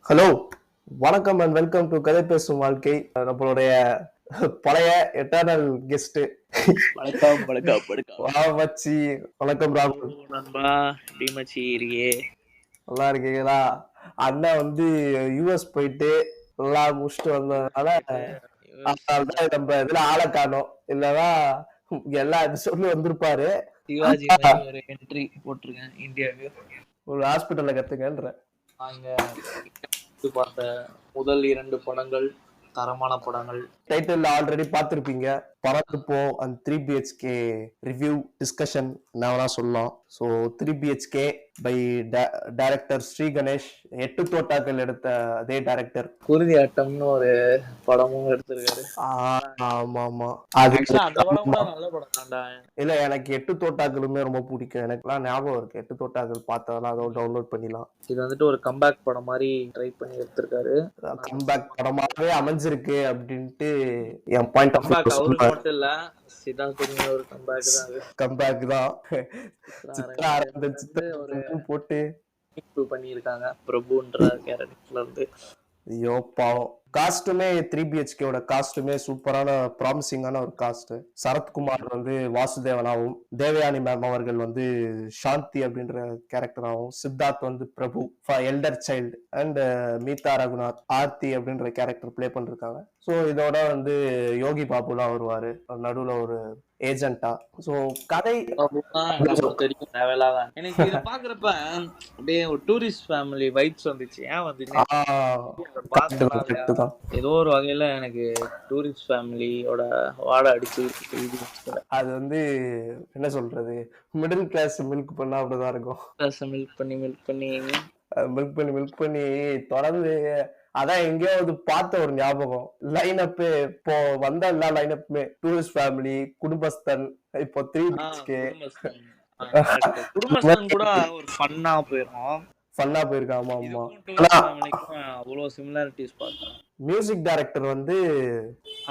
Hello, வணக்கம் and welcome to கதை பேசும் வாழ்க்கை. நம்மளுடைய பழைய எட்டர்னல் கெஸ்ட் வணக்கம் வணக்கம் வணக்கம். மச்சி. வணக்கம் ராகுல். நண்பா எப்படி மச்சி இருக்கியே? நல்லா இருக்கீங்களா? அண்ணன் வந்து யூஎஸ் போயிட்டு எல்லாம் முடிச்சுட்டு வந்ததுனால அதனாலதான் நம்ம இதுல ஆளை காணோம். இல்லைன்னா எல்லா எபிசோட்லயும் வந்திருப்பாரு. சிவாஜி மாதிரி ஒரு என்ட்ரி போட்டிருக்கேன் இந்தியாவுக்கு. ஒரு ஹாஸ்பிட்டல்ல கத்துக்கன்ற நாங்க பார்த்த முதல் 2 படங்கள் தரமான படங்கள். டைட்டில் ஆல்ரெடி பார்த்திருப்பீங்க. பறந்துப்போம் அண்ட் 3BHK ரிவ்யூ டிஸ்கஷன் நான் சொல்லலாம். So 3BHK by director Sri Ganesh. 8 தோட்டாக்கள் எடுத்த அதே டைரக்டர். குருதி ஆட்டம்னு ஒரு படமும் எடுத்திருக்காரு. ஆமா ஆமா, அது அந்த படம் கூட நல்ல படம் தான்டா. இல்ல, எனக்கு 8 தோட்டாக்களுமே ரொம்ப பிடிக்கும். எனக்குலாம் ஞாபகம் இருக்கு. 8 தோட்டாக்கள் பார்த்ததெல்லாம் அதை டவுன்லோட் பண்ணிடலாம். இது வந்துட்டு ஒரு கம்பேக் படம் மாதிரி ட்ரை பண்ணி எடுத்திருக்காரு. கம்பேக் படமாவே அமைஞ்சிருக்கு அப்படின்ட்டு என் பாயிண்ட் ஆஃப் வியூ. மட்டும் இல்ல, சித்தார்த்துக்கு ஒரு கம்பேக் தான். கம்பேக் தான். சித்ரா ஆரம்பிச்சு ஒரு போட்டு பண்ணியிருக்காங்க பிரபுன்ற கேரக்டர்ல இருந்து. ஐயோ பாவம். காஸ்டுமே 3BHKோட காஸ்டுமே சூப்பரான ப்ராமிசிங்கான ஒரு காஸ்ட். சரத்குமார் வந்து வாசுதேவனாவும், தேவயானி மேம் அவர்கள் வந்து சாந்தி அப்படின்ற கேரக்டராகவும், சித்தார்த் வந்து Prabhu elder child and Meetha Raghunath Aarthi அப்படின்ற கேரக்டர் பிளே பண்ணிருக்காங்க. ஸோ இதோட வந்து யோகி பாபுலாம் வருவாரு நடுவுல ஒரு ஏஜென்டா. சோ கதை தெரியும் தேவையில்லாதான். எனக்கு இத பாக்குறப்ப அப்படியே ஒரு டூரிஸ்ட் ஃபேமிலி வைப்ஸ் வந்துச்சு. ஏன் வந்துச்சு? ஏதோ ஒரு வகையில எனக்கு டூரிஸ்ட் ஃபேமிலியோட வாடை அடிச்சு. அது வந்து என்ன சொல்றது, மிடில் கிளாஸ் மில்க் பண்ணா அப்படிதான் இருக்கும். மில்க் பண்ணி தொடர்ந்து அதான் எங்கேயாவது பார்த்த ஒரு ஞாபகம். லைனப்பு இப்போ வந்த எல்லா லைனப்புமே டூரிஸ்ட் ஃபேமிலி, குடும்பஸ்தன், இப்போ 3BHK குடும்பஸ்தன் கூட ஒரு ஃபன்னா போயிருக்கா. ஆமா ஆமா, அவ்வளவு சிமிலாரிட்டிஸ் பார்த்தேன். மியூசிக் டைரக்டர் வந்து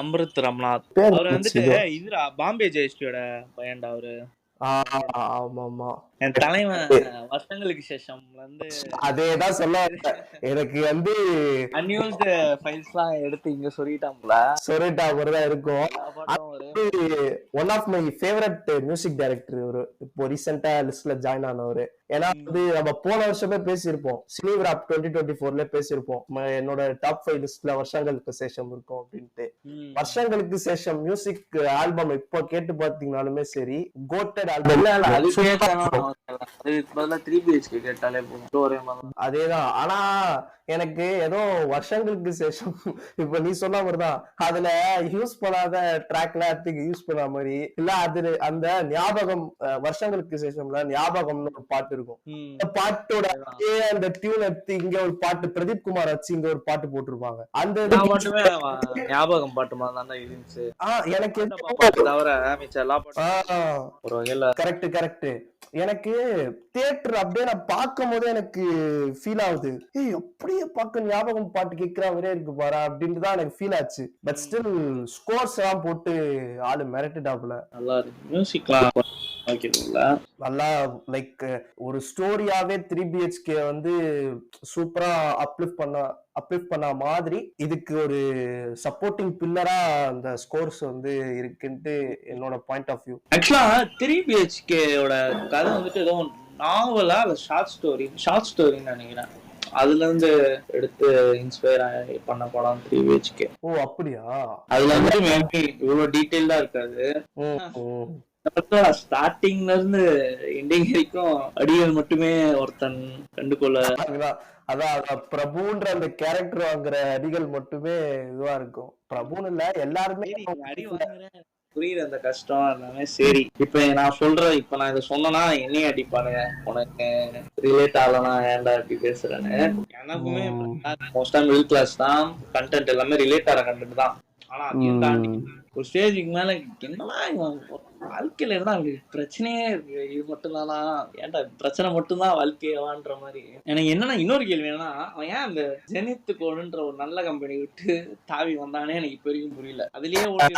அம்ரித் ரம்நாத். அவர் வந்துட்டு இதுரா பாம்பே ஜெயஸ்ரீயோட பையன்டா அவரு. ஆமா, என் தலைவன் வருஷங்களுக்கு சேஷம்ல இருந்து அதேதான் சொல்ல. எனக்கு வந்து அன்யூஸ்டு ஃபைல்ஸ்லாம் எடுத்து இங்க சொல்லிட்டா தான் இருக்கும். One of my favourite music director இவரு. இப்போ ரீசெண்டா லிஸ்ட்ல ஜாயின் ஆனவரு. ஏன்னா வந்து நம்ம போன வருஷமே பேசியிருப்போம், சினிவிராப் 2024ல பேசியிருப்போம், என்னோட டாப் 5 லிஸ்ட்ல வருஷங்களுக்கு சேஷம் இருக்கும் அப்படின்ட்டு. வருஷங்களுக்கு சேஷம் மியூசிக் ஆல்பம் இப்போ கேட்டு பாத்தீங்கன்னாலுமே சரி, கோட்டட் ஆல்பம். அதேதான். ஆனா எனக்கு ஏதோ வருஷங்களுக்கு சேஷம் இப்ப நீ சொன்ன மாதிரிதான், அதுல யூஸ் பண்ணாத ட்ராக்ல யூஸ் பண்ண மாதிரி இல்ல. அது அந்த ஞாபகம், வருஷங்களுக்கு சேஷம்ல ஞாபகம்னு ஒரு பாட்டு இருக்கும். இந்த பாட்டோட அந்த டியூன் எடுத்து இங்க ஒரு பாட்டு பிரதீப் குமார் வச்சு இங்க ஒரு பாட்டு போட்டிருப்பாங்க. அந்த ஞாபகம் பாட்டு மாதிரி தான் இருந்துச்சு. எனக்கு ஒரு வகையில கரெக்ட். எனக்கு தியேட்டர் அப்படியே நான் பார்க்கும் போது எனக்கு ஃபீல் ஆகுது, அப்படியே பார்க்க ஞாபகம் பாட்டு கேட்கிற மாதிரியே இருக்கு பாரா அப்படின்ட்டு தான் எனக்கு ஃபீல் ஆச்சு. பட் ஸ்டில் ஸ்கோர்ஸ் எல்லாம் போட்டு ஆளு மிரட்டிடாப்ல. நல்லா இருக்கு மியூசிக்லாம் நல்லா. லைக் ஒரு ஸ்டோரியாவே 3BHK வந்து சூப்பரா அப்லிஃப்ட் பண்ண மாதிரி இதுக்கு ஒரு சப்போர்ட்டிங் பில்லரா அந்த ஸ்கோர்ஸ் வந்து இருக்குன்ட்டு என்னோட பாயிண்ட் ஆஃப் வியூ. ஆக்சுவலா 3BHKயோட கதை வந்துட்டு ஏதோ நாவலா இல்ல ஷார்ட் ஸ்டோரின்னு நினைக்கிறேன். அதுல இருந்து எடுத்து இன்ஸ்பயர் பண்ண படம் 3BHK. ஓ அப்படியா? அதுல வந்து மேபி இவ்வளவு டீடைல்டா இருக்காது. ஸ்டார்டிங்ல இருந்து எண்டிங் வரைக்கும் அடிகள் மட்டுமே ஒருத்தன் கண்டுகொள்ள. அதான் பிரபுன்ற அந்த கேரக்டர் வாங்குற அடிகள் மட்டுமே இதுவா இருக்கும். பிரபுன்னு இல்ல, எல்லாருமே அடி வாங்குறேன். புரியுது அந்த கஷ்டம் எல்லாமே. சரி, இப்ப நான் சொல்றேன், இப்ப நான் இதை சொன்னா என்னையும் அடிப்பானுங்க, உனக்கு ரிலேட் ஆகலனா ஏன்டா இப்படி பேசுறேன்னு. எனக்குமே மோஸ்டா மிடில் கிளாஸ் தான், கண்டென்ட் எல்லாமே ரிலேட் ஆகிற கண்டென்ட் தான். ஆனா அதையும் தாண்டி ஒரு ஸ்டேஜுக்கு மேல என்னடா இவன் வாழ்க்கையில என்ன அப்படி பிரச்சனையே இருக்கு, இது மட்டும் தானா, ஏன்டா பிரச்சனை மட்டும்தான் வாழ்க்கையவான்ற மாதிரி. எனக்கு என்னன்னா இன்னொரு கேள்வி என்னன்னா, அவன் ஏன் அந்த ஜெனித் கோடுன்ற ஒரு நல்ல கம்பெனி விட்டு தாவி வந்தானே எனக்கு இப்ப வரைக்கும் புரியல. அதுலயே ஓட்டி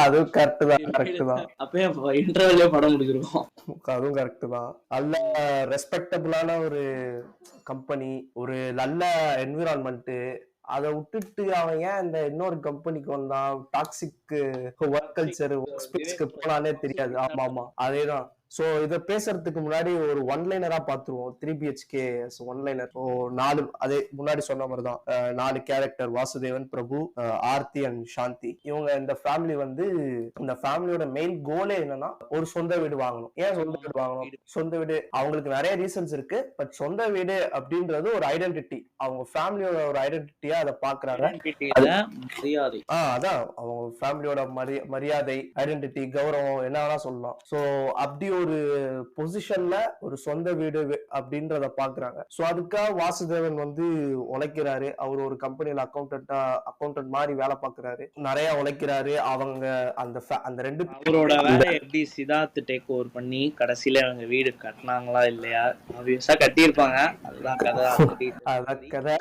அதுவும் கரெக்ட் தான். அப்பயே இன்டர்வெல்லே படம் முடிச்சிருக்கோம். அதுவும் கரெக்ட் தான். நல்ல ரெஸ்பெக்டபிளான ஒரு கம்பெனி, ஒரு நல்ல என்விரான்மெண்ட், அதை விட்டுட்டு அவன் ஏன் இந்த இன்னொரு கம்பெனிக்கு வந்தான், டாக்ஸிக் ஒர்க் கல்ச்சர், ஒர்க் ஸ்பேஸ்க்கு போனானே தெரியாது. ஆமா ஆமா அதேதான். சோ இத பேசுறதுக்கு முன்னாடி ஒரு ஒன்லைனரா பாத்துருவோம். 3BHK one-liner. ஸோ 4 அதே முன்னாடி சொன்ன மாதிரிதான் 4 கேரக்டர், வாசுதேவன், பிரபு, ஆர்த்தி அண்ட் சாந்தி. இவங்க இந்த ஃபேமிலி வந்து, இந்த ஃபேமிலியோட மெயின் கோலே என்னன்னா ஒரு சொந்த வீடு வாங்கணும். ஏன் சொந்த வீடு வாங்கணும்? சொந்த வீடு அவங்களுக்கு நிறைய ரீசன்ஸ் இருக்கு. பட் சொந்த வீடு அப்படின்றது ஒரு ஐடென்டிட்டி, அவங்க ஃபேமிலியோட ஒரு ஐடென்டிட்டியா அதை பாக்குறாங்க. அதான் அவங்க ஃபேமிலியோட மரியாதை, ஐடென்டிட்டி, கௌரவம் என்ன வேணா சொல்லலாம். சோ அப்படி ஒரு பொசிஷன்ல ஒரு சொந்த வீடு அப்படின்றத பாக்குறாங்க. சோ அதுக்காக வாசுதேவன் வந்து உழைக்கிறாரு. அவர் ஒரு கம்பெனில அக்கௌண்டன்ட் மாதிரி வேலை பாக்குறாரு, நிறைய உழைக்கிறாரு. அவங்க அந்த ரெண்டு அவரோட வேலை எப்படி சித்தார்த் டேக் ஓவர் பண்ணி கடைசியில அவங்க வீடு கட்டினாங்களா இல்லையா, ஆப்வியஸா கட்டியிருப்பாங்க. அதுதான் கதை. அதான் கதை.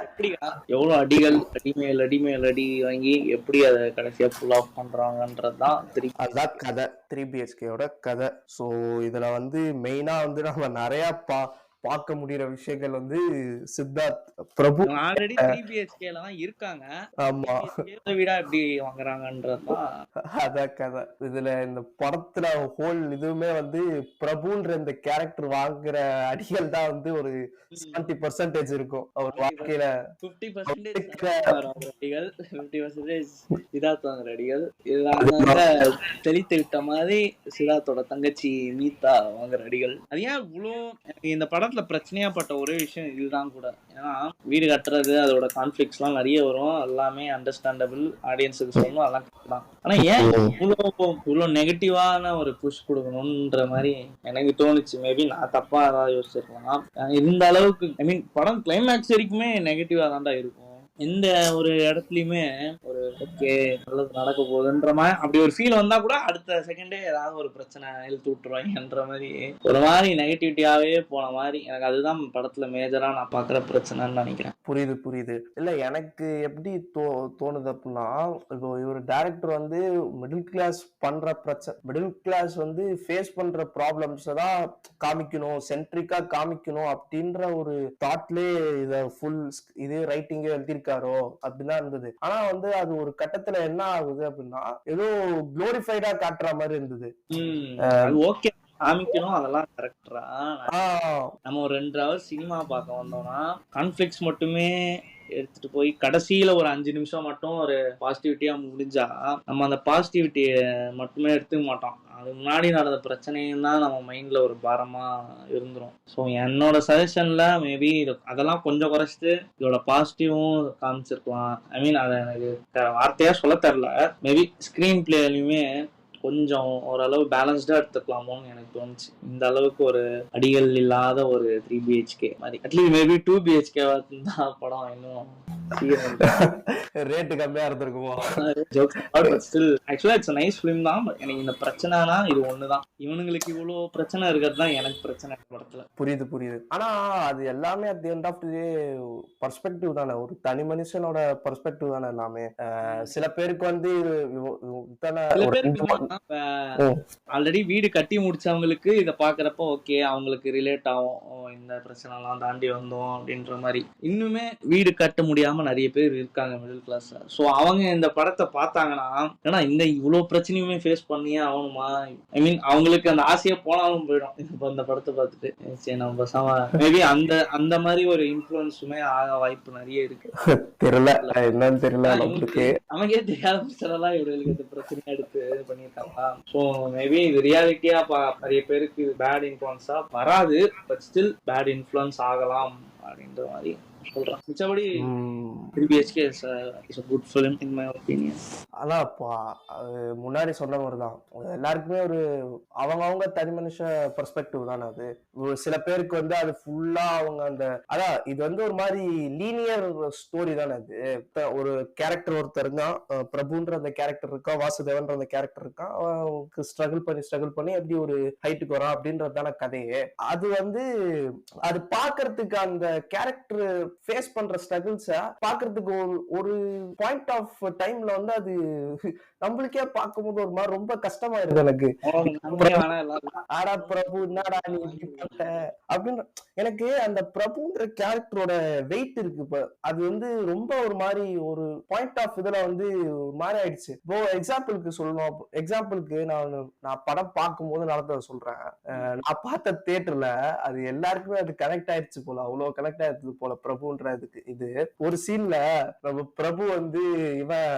எவ்வளவு அடிகள், அடிமேல் அடிமேல் அடி வாங்கி எப்படி அதை கடைசியா ஃபுல் ஆஃப் பண்றாங்கன்றதுதான் அதான் கதை, 3BHKயோட கதை. சோ இதுல வந்து மெயினா வந்து நம்ம நிறைய பார்க்க முடியற விஷயங்கள் வந்து சித்தார்த், பிரபு ஆல்ரெடி 3BHKல தான் இருக்காங்க. ஆமா, வீடா எப்படி வாங்குறாங்கன்றதுதான் அதான் கதை. இதுல இந்த படத்துல ஹோல் இதுவுமே வந்து பிரபுன்ற இந்த கேரக்டர் வாங்குற அடிகள் தான் வந்து ஒரு 70% இருக்கும் அவர் வாழ்க்கையில. 50% அடிகள், 50% சித்தார்த் வாங்குற அடிகள். இதெல்லாம் தெளித்து விட்ட மாதிரி சித்தார்த்தோட தங்கச்சி மீதா வாங்குற அடிகள். அது ஏன் இவ்வளோ இந்த படத்துல பிரச்சனையா பட்ட ஒரே விஷயம் இதுதான் கூட. ஏன்னா வீடு கட்டுறது, அதோட கான்ஃபிளிக்ஸ் எல்லாம் நிறைய வரும். எல்லாமே அண்டர்ஸ்டாண்டபிள், ஆடியன்ஸுக்கு சொல்லணும், அதெல்லாம் தான். ஆனா ஏன் இவ்வளவு நெகட்டிவான ஒரு புஷ் கொடுக்கணும்ன்ற மாதிரி எனக்கு தோணுச்சு. மேபி நான் தப்பா ஏதாவது யோசிச்சிருக்கலாம். இந்த அளவுக்கு ஐ மீன் படம் கிளைமேக்ஸ் வரைக்குமே நெகட்டிவா தான்டா இருக்கும். எந்த ஒரு இடத்துலயுமே ஒரு ஓகே நல்லது நடக்க போகுதுன்ற மாதிரி அப்படி ஒரு ஃபீல் வந்தா கூட அடுத்த செகண்டே ஏதாவது ஒரு பிரச்சனை இழுத்து விட்டுருவாங்கன்ற மாதிரி ஒரு மாதிரி நெகட்டிவிட்டியாவே போன மாதிரி எனக்கு அதுதான் படத்துல மேஜரா நான் பாக்குற பிரச்சனைன்னு நினைக்கிறேன். புரியுது. இல்ல எனக்கு எப்படி தோணுது அப்படின்னா, இப்போ இவர் டைரக்டர் வந்து மிடில் கிளாஸ் பண்ற பிரச்சனை, மிடில் கிளாஸ் வந்து ஃபேஸ் பண்ற ப்ராப்ளம்ஸ் தான் காமிக்கணும், சென்ட்ரிக்கா காமிக்கணும் அப்படின்ற ஒரு தாட்லயே இத ஃபுல் இது ரைட்டிங்கே எழுதிருக்காரோ அப்படிதான் இருந்தது. ஆனா வந்து அது ஒரு கட்டத்துல என்ன ஆகுது அப்படின்னா, ஏதோ குளோரிஃபைடா காட்டுற மாதிரி இருந்தது. ஓகே காமிக்கணும், அதெல்லாம் கரெக்டா. நம்ம ஒரு 2 hours சினிமா பார்க்க வந்தோம்னா கான்ஃபிளிக்ஸ் மட்டுமே எடுத்துட்டு போய் கடைசியில ஒரு 5 நிமிஷம் மட்டும் ஒரு பாசிட்டிவிட்டியா முடிஞ்சா நம்ம அந்த பாசிட்டிவிட்டிய மட்டுமே எடுத்துக்க மாட்டோம். அது முன்னாடி நடந்த பிரச்சனையும் தான் நம்ம மைண்ட்ல ஒரு பாரமா இருந்துரும். ஸோ என்னோட சஜஷன்ல மேபி அதெல்லாம் கொஞ்சம் குறைச்சிட்டு இதோட பாசிட்டிவும் காமிச்சிருக்கலாம். ஐ மீன் அதை எனக்கு வார்த்தையா சொல்ல தெரியல. மேபி ஸ்கிரீன் பிளேலையுமே கொஞ்சம் ஓரளவு பேலன்ஸ்டா எடுத்துக்கலாமோன்னு எனக்கு தோணுச்சு. இந்த அளவுக்கு ஒரு அடிகள் இல்லாத ஒரு 3BHK மாதிரி அட்லீஸ்ட் மேபி 2BHK தான் படம் இன்னும் ரேட்டு கம்மியா இருந்திருக்குமோ. ஆக்சுவலா இட்ஸ் நைஸ் ஃபிலிம் தான். எனக்கு இந்த பிரச்சனைனா இது ஒண்ணுதான். இவனுங்களுக்கு இவ்வளவு பிரச்சனை இருக்கிறது தான் எனக்கு பிரச்சனை படத்துல. புரியுது. ஆனா அது எல்லாமே at the end of the day perspective தானே, ஒரு தனி மனுஷனோட பெர்ஸ்பெக்டிவ் தானே எல்லாமே. சில பேருக்கு வந்து ஆல்ரெடி வீடு கட்டி முடிச்சவங்களுக்கு இத பாக்குறப்ப ஓகே அவங்களுக்கு ரிலேட் ஆகும், இந்த பிரச்சனை எல்லாம் தாண்டி வந்தோம் அப்படின்ற மாதிரி. இன்னுமே வீடு கட்ட முடியாம நிறைய பேர் இருக்காங்க மிடில் கிளாஸ். சோ அவங்க இந்த படத்தை பார்த்தாங்கன்னா ஏன்னா இந்த இவ்வளவு பிரச்சனையுமே ஃபேஸ் பண்ணியே ஆகணுமா, ஐ மீன் அவங்களுக்கு அந்த ஆசையா போனாலும் போயிடும் இப்ப இந்த படத்தை பார்த்துட்டு. சரி நம்ம பசமா மேபி அந்த மாதிரி ஒரு இன்ஃபுளுன்ஸுமே ஆக வாய்ப்பு நிறைய இருக்கு. தெரியல என்னன்னு தெரியல, நமக்கே தெரியாத பிரச்சனை எல்லாம் இவர்களுக்கு இந்த பிரச்சனையா எடுத்து பண்ணிருக்காங்களா. சோ மேபி இது ரியாலிட்டியா நிறைய பேருக்கு பேட் இன்ஃபுளுன்ஸா வராது, பட் ஸ்டில் பேட் இன்ஃபுளுன்ஸ் ஆகலாம் அப்படின்ற மாதிரி சொல்றேன். மிச்சபடி உம் 3BHK is a good film in my opinion. அதான் அது முன்னாடி சொன்ன மாதிரிதான், எல்லாருக்குமே ஒரு அவங்க தனி மனுஷ பெர்ஸ்பெக்டிவ் தானே அது. சில பேருக்கு வந்து அது ஃபுல்லா அவங்க அந்த அதான் இது வந்து ஒரு மாதிரி லீனியர் ஸ்டோரி தானே அது. ஒரு கேரக்டர் ஒருத்தர் இருக்கான், பிரபுன்ற அந்த கேரக்டர் இருக்கா, வாசுதேவன்ற அந்த கேரக்டர் இருக்கான், அவனுக்கு ஸ்ட்ரகிள் பண்ணி எப்படி ஒரு ஹைட்டுக்கு வரான் அப்படின்றது தானே கதையே. அது வந்து அது பாக்குறதுக்கு அந்த கேரக்டர் ஃபேஸ் பண்ற ஸ்ட்ரகிள்ஸ பாக்குறதுக்கு ஒரு பாயிண்ட் ஆஃப் டைம்ல வந்து அது நம்மளுக்கே பார்க்கும்போது ஒரு மாதிரி ரொம்ப கஷ்டமா இருக்கு எனக்கு. ஆடா பிரபு என்னடா நீ இப்படி பண்ண அப்படின்னு எனக்கு அந்த பிரபுன்ற கேரக்டரோட வெயிட் இருக்கு. இப்ப அது வந்து ரொம்ப ஒரு மாதிரி ஒரு பாயிண்ட் ஆஃப் இதுல வந்து ஒரு மாதிரி ஆயிடுச்சு. இப்போ எக்ஸாம்பிளுக்கு சொல்லணும், எக்ஸாம்பிளுக்கு நான் படம் பார்க்கும்போது நடந்ததை சொல்றேன். நான் பார்த்த தியேட்டர்ல அது எல்லாருக்குமே அது கனெக்ட் ஆயிடுச்சு போல, அவ்வளவு கனெக்ட் ஆயிடுச்சு போல பிரபுன்ற இதுக்கு. ஒரு சீன்ல நம்ம பிரபு வந்து இவன்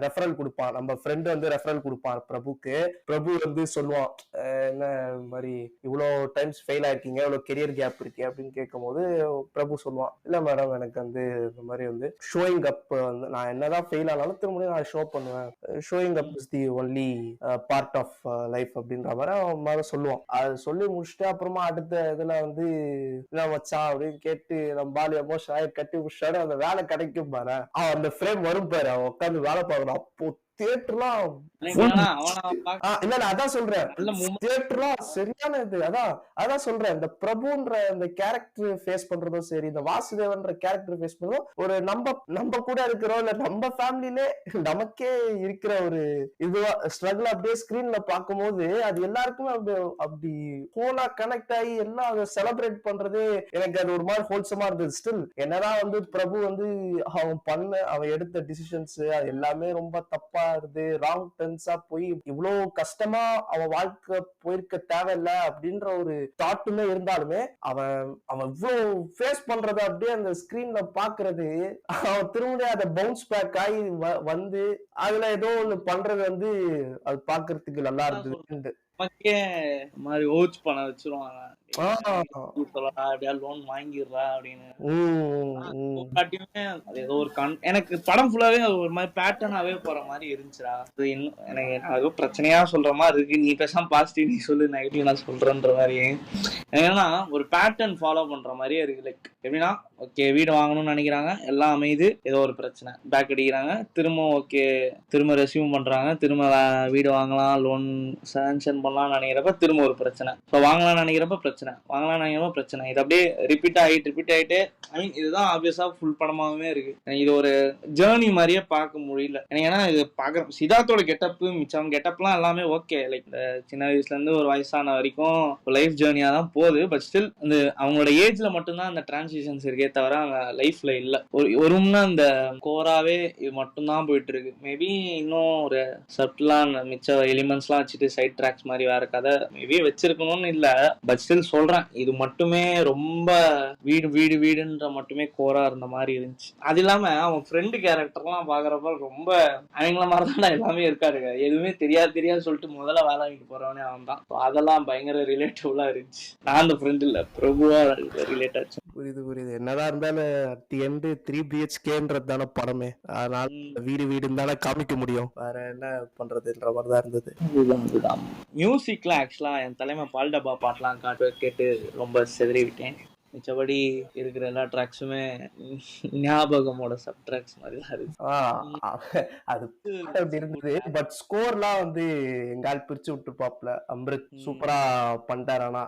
ரெஃபரல் கொடுப்பான், நம்ம ஃப்ரெண்ட் வந்து ரெஃபரல் கொடுப்பான் பிரபுக்கு. பிரபு வந்து சொல்லுவான், என்ன மாதிரி இவ்வளவு டைம்ஸ் ஃபெயில் ஆயிருக்கீங்க, இவ்வளவு கெரியர் கேப் இருக்கு அப்படின்னு கேட்கும் போது பிரபு சொல்லுவான், இல்ல மேடம் எனக்கு வந்து இந்த மாதிரி வந்து ஷோயிங் அப் வந்து நான் என்னதான் ஃபெயில் ஆனாலும் திரும்ப நான் ஷோ பண்ணுவேன், showing up is the only part of life அப்படின்ற மாதிரி அவன் சொல்லுவான். அது சொல்லி முடிச்சுட்டு அப்புறமா அடுத்த இதுல வந்து என்ன வச்சான் அப்படின்னு கேட்டு நம்ம பாலி எமோஷன் ஆகி கட்டி முடிச்சாடு அந்த வேலை கிடைக்கும் பாரு, அவன் அந்த ஃப்ரேம் வரும் பாரு, அவன் உட்காந்து வேலை பார்க்கணும். அப்போ தியேட்டர்லாம் இல்ல அதான் சொல்றேன், தியேட்டர்லாம் சரியான இது. அதான் சொல்றேன், இந்த பிரபுன்ற இந்த கேரக்டர் ஃபேஸ் பண்றதும் சரி, இந்த வாசுதேவன்ற கேரக்டர் ஃபேஸ் பண்றதும் ஒரு நம்ம கூட இருக்கிறோம் இல்ல நம்ம ஃபேமிலிலே நமக்கே இருக்கிற ஒரு இதுவா ஸ்ட்ரகிள் அப்படியே ஸ்கிரீன்ல பார்க்கும்போது அது எல்லாருக்குமே அப்படி ஹோலா கனெக்ட் ஆகி எல்லாம் அதை செலிப்ரேட் பண்றது எனக்கு அது ஒரு மாதிரி ஹோல்சமா இருந்தது. ஸ்டில் என்னதான் வந்து பிரபு வந்து அவன் எடுத்த டிசிஷன்ஸ் அது எல்லாமே ரொம்ப தப்பா இருந்து ராங் டர்ன்ஸா போய் இவ்வளவு கஷ்டமா அவன் வாழ்க்கை போயிருக்க தேவையில்ல அப்படின்ற ஒரு தாட்டுமே இருந்தாலுமே அவன் இவ்வளவு ஃபேஸ் பண்றத அப்படியே அந்த ஸ்கிரீன்ல பாக்குறது, அவன் திரும்ப அதை பவுன்ஸ் பேக் ஆகி வந்து அதுல ஏதோ ஒண்ணு பண்றது வந்து அது பாக்குறதுக்கு நல்லா இருந்தது. மாதிரி ஓச் பண்ண வச்சிருவாங்க, லோன் வாங்கிடுறா அப்படின்னு. ஏதோ ஒரு எனக்கு படம் ஃபுல்லாவே ஒரு மாதிரி பேட்டர்னாவே போற மாதிரி இருந்துச்சுடா. எனக்கு ஏதோ பிரச்சனையா சொல்ற மாதிரி இருக்கு, நீ பேசாம பாசிட்டிவ் நீ சொல்லு, நெகட்டிவ் நான் சொல்றேன்ற மாதிரி. ஏன்னா ஒரு பேட்டர்ன் ஃபாலோ பண்ற மாதிரியே இருக்கு. லைக் எப்படின்னா, ஓகே வீடு வாங்கணும்னு நினைக்கிறாங்க, எல்லாம் அமையுது, ஏதோ ஒரு பிரச்சனை, பேக் அடிக்கிறாங்க, திரும்ப ரெஸ்யூம் பண்றாங்க, திரும்ப வீடு வாங்கலாம், லோன் சாங்ஷன் பண்ணலாம் நினைக்கிறப்ப திரும்ப ஒரு பிரச்சனை, வாங்கலாம் நினைக்கிறப்ப பிரச்சனை, இது அப்படியே ரிப்பீட் ஆயிட்டு ஐ மீன் இதுதான் ஆப்வியஸா ஃபுல் படமாவே இருக்கு. இது ஒரு ஜேர்னி மாதிரியே பார்க்க முடியல. ஏன்னா இது பாக்குற சித்தார்த்தோட கெட்டப்பு மிச்சம் கெட்டப்லாம் எல்லாமே ஓகே, லைக் இந்த சின்ன வயசுல இருந்து ஒரு வயசான வரைக்கும் லைஃப் ஜேர்னியா தான் போகுது. பட் ஸ்டில் இந்த அவங்களோட ஏஜ்ல மட்டும்தான் அந்த டிரான்சிஷன்ஸ் இருக்கே தவிர அவங்க லைஃப்ல இல்ல. ஒரும்னா அந்த கோராவே இது மட்டும்தான் போயிட்டு இருக்கு. மேபி இன்னும் ஒரு சப்டிலா மிச்ச எலிமெண்ட்ஸ்லாம் வச்சுட்டு சைட் ட்ராக்ஸ் மாதிரி வேற கதை மேபி வச்சிருக்கணும்னு இல்ல. பட் ஸ்டில் சொல்றேன், இது மட்டுமே ரொம்ப வீடுன்ற மட்டுமே கோரா இருந்த மாதிரி இருந்துச்சு. அது இல்லாம அவன் ஃப்ரெண்டு கேரக்டர்லாம் பாக்குறப்ப ரொம்ப அவங்கள மாதிரிதான் எல்லாமே இருக்காரு. எதுவுமே தெரியாது சொல்லிட்டு முதல்ல வேலை வாங்கிட்டு போறவனே அவன் தான். அதெல்லாம் பயங்கர ரிலேட்டிவ்லா இருந்துச்சு. நான் அந்த ஃப்ரெண்ட் இல்ல, பிரபுவா ரிலேட் ஆச்சு. புரியுது. என்னதான் இருந்தாலும் அட் தி எண்ட் 3BHKன்றது தானே படமே, அதனால வீடுன்னு தானே காமிக்க முடியும், வேற என்ன பண்றதுன்ற மாதிரிதான் இருந்தது. இதுதான் மியூசிக்லாம் ஆக்சுவலா என் தலைமை பால்டபா பாட்டெல்லாம் கேட்டு ரொம்ப செதறி விட்டேன். மிச்சபடி இருக்கிற எல்லா ட்ராக்ஸுமே ஞாபகமோட சப் ட்ராக்ஸ் மாதிரி தான் இருக்கு. அது இருந்தது. பட் ஸ்கோர்லாம் வந்து எங்கால் பிரிச்சு விட்டுருப்பாப்ல அம்ரித், சூப்பரா பண்ணிட்டாரு. ஆனா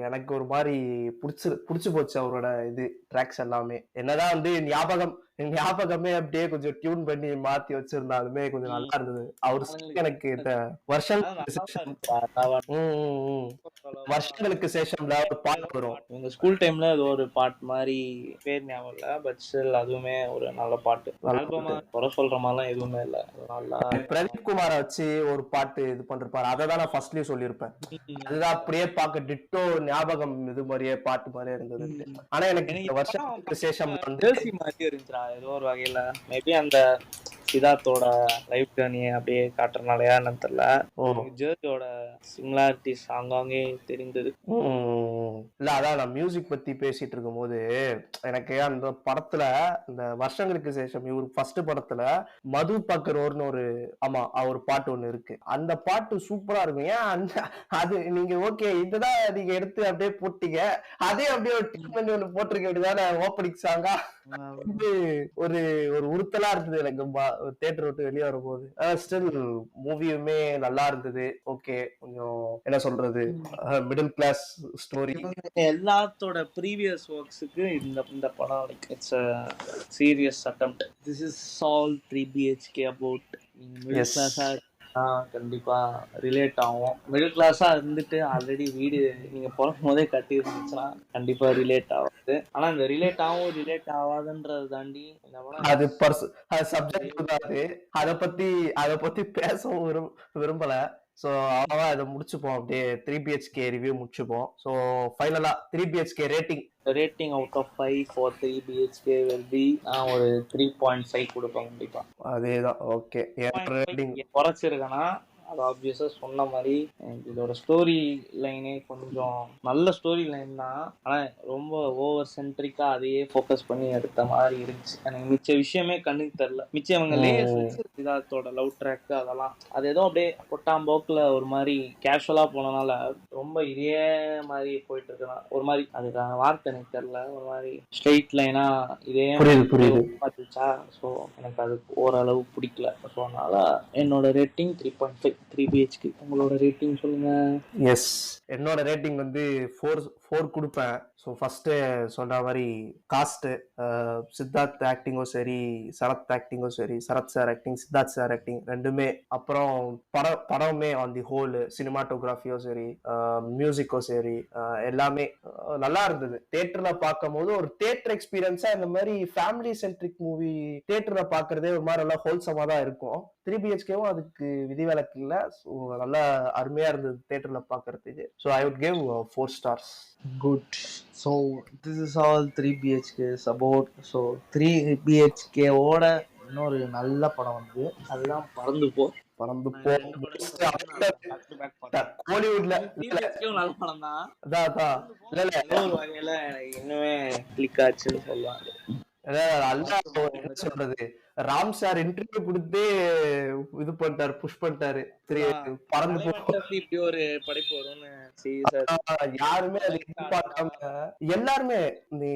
எனக்கு ஒரு மாதிரி புடிச்சு போச்சு அவரோட இது ட்ராக்ஸ் எல்லாமே. என்னதான் வந்து ஞாபகமே அப்படியே கொஞ்சம் டியூன் பண்ணி மாத்தி வச்சிருந்தாலுமே கொஞ்சம் நல்லா இருந்தது. அவரு எனக்கு இந்த வருஷங்களுக்கு சேஷம்ல ஒரு பாட்டு வரும், உங்க ஸ்கூல் டைம்ல அது ஒரு பாட்டு மாதிரி பேர் ஞாபகம் இல்ல. பட் ஸ்டில் அதுவுமே ஒரு நல்ல பாட்டு. ஆல்பமா குறை சொல்ற மாதிரிலாம் எதுவுமே இல்ல. பிரதீப் குமார வச்சு ஒரு பாட்டு இது பண்ணிருப்பாரு, அதை தான் நான் ஃபர்ஸ்ட்லயே சொல்லியிருப்பேன். அதுதான் அப்படியே பார்க்க டிட்டோ ஞாபகம் இது மாதிரியே பாட்டு மாதிரியே இருந்தது. ஆனா எனக்கு இந்த வருஷத்துக்கு சேஷம் வந்து மாதிரியே இருந்துச்சா ஏதோ ஒரு வகையில. மேபி அந்த சித்தார்த்தோட லைஃப் ஜேர்னியை அப்படியே காட்டுறதுனாலயா என்னன்னு தெரியல, ஓ எனக்கு ஜேர்னியோட சிமிலாரிட்டிஸ் ஆங்காங்கே தெரிந்தது. இல்ல அதான் நான் மியூசிக் பத்தி பேசிட்டு இருக்கும்போது எனக்கு அந்த படத்துல இந்த வருஷங்களுக்கு சேஷம் இவர் ஃபர்ஸ்ட் படத்துல மது பக்கரோர்னு ஒரு ஆமா ஒரு பாட்டு ஒண்ணு இருக்கு. அந்த பாட்டு சூப்பரா இருக்கும். ஏன் அந்த அது நீங்க ஓகே இதுதான் நீங்க எடுத்து அப்படியே போட்டீங்க, அதே அப்படியே ஒரு டிக் பண்ணி ஒண்ணு போட்டிருக்க வேண்டியதானே ஓப்பனிங் சாங்கா. வந்து ஒரு ஒரு உறுத்தலா இருந்தது எனக்கு தியேட்டர் விட்டு வெளியே வரும்போது. ஸ்டில் மூவியுமே நல்லா இருந்தது. ஓகே கொஞ்சம் என்ன சொல்றது மிடில் கிளாஸ் ஸ்டோரி. எல்லாத்தோட ப்ரீவியஸ் ஒர்க்ஸுக்கு இந்த இந்த படம் like it's serious attempt. This is all 3 BHK about middle எஸ் கிளாஸா கண்டிப்பா ரிலேட் ஆகும். மிடில் கிளாஸா இருந்துட்டு ஆல்ரெடி வீடு நீங்க பிறக்கும் போதே கட்டி இருந்துச்சுன்னா கண்டிப்பா ரிலேட் ஆகாது. ஆனா இந்த ரிலேட் ஆகும் ரிலேட் ஆகாதுன்றதை தாண்டி இந்த படம் அது அது சப்ஜெக்ட் தான் அது. அத பத்தி பேசவும் விரும்பல. சோ அவ்வளவா இதை முடிச்சுப்போம். அப்படியே 3 BHK ரிவ்யூ முடிச்சுப்போம். சோ ஃபைனலா 3 BHK rating. Rating out of 5 for 3 BHK will be நான் ஒரு 3.5 கொடுப்பேன் கண்டிப்பா. அதேதான். ஓகே ரேட்டிங் குறைச்சிருக்கேன்னா அது ஆப்வியஸா சொன்ன மாதிரி எனக்கு இதோட ஸ்டோரி லைனே கொஞ்சம் நல்ல ஸ்டோரி லைன் தான், ஆனா ரொம்ப ஓவர் சென்ட்ரிக்கா அதையே ஃபோக்கஸ் பண்ணி எடுத்த மாதிரி இருந்துச்சு. எனக்கு மிச்ச விஷயமே கண்ணுக்கு தெரியல. மிச்சம் அவங்க லேயர்ஸ் சித்தார்த்தோட லவ் ட்ராக் அதெல்லாம் அது ஏதோ அப்படியே பொட்டாம்போக்கில் ஒரு மாதிரி கேஷுவலா போனனால ரொம்ப இதே மாதிரி போயிட்டு இருக்கலாம். ஒரு மாதிரி அதுக்கான வார்த்தை எனக்கு தெரியல, ஒரு மாதிரி ஸ்ட்ரெயிட் லைனா இதே பார்த்துச்சா. ஸோ எனக்கு அது ஓரளவு பிடிக்கல. ஸோ அதனால என்னோட ரேட்டிங் 3.5 3 BHK. உங்களோட ரேட்டிங் சொல்லுங்க. எஸ் என்னோட ரேட்டிங் வந்து 4 கொடுப்பேன். ஸோ ஃபர்ஸ்ட் சொன்ன மாதிரி காஸ்ட் சித்தார்த் ஆக்டிங்கும் சரி, சரத் ஆக்டிங்கும் சரி, Sarath sir acting, Siddharth sir acting ரெண்டுமே, அப்புறம் படமே ஆன் தி ஹோல் சினிமாட்டோகிராஃபியும் சரி, மியூசிக்கும் சரி, எல்லாமே நல்லா இருந்தது. தியேட்டர்ல பார்க்கும் போது ஒரு தியேட்டர் எக்ஸ்பீரியன்ஸா இந்த மாதிரி ஃபேமிலி சென்ட்ரிக் மூவி தியேட்டர்ல பாக்குறதே ஒரு மாதிரி நல்லா ஹோல்சமா தான் இருக்கும். 3 BHKவும் அதுக்கு விதிவிலக்கு இல்லை. ஸோ நல்லா அருமையா இருந்தது தியேட்டர்ல பாக்குறதுக்கு. So I would give 4 stars. Good. So this is all 3 BHK is about. So 3 BHK-ஓட இன்னொரு நல்ல படம் வந்து அதுதான் பறந்து போ. கோலிவுட்ல நல்ல படம் தான். அதான் ஏதோ ஒரு வகையில எனக்கு இன்னுமே கிளிக் ஆச்சுன்னு சொல்லுவாங்க. என்ன சொல்றது, ராம் சார் இன்டர்வியூ கொடுத்து இது பண்ணிட்டாரு, புஷ் பண்ணிட்டாரு. பறந்து இப்படி ஒரு படைப்பு வரும்னு யாருமே அதை எதிர்பார்க்காம எல்லாருமே நீ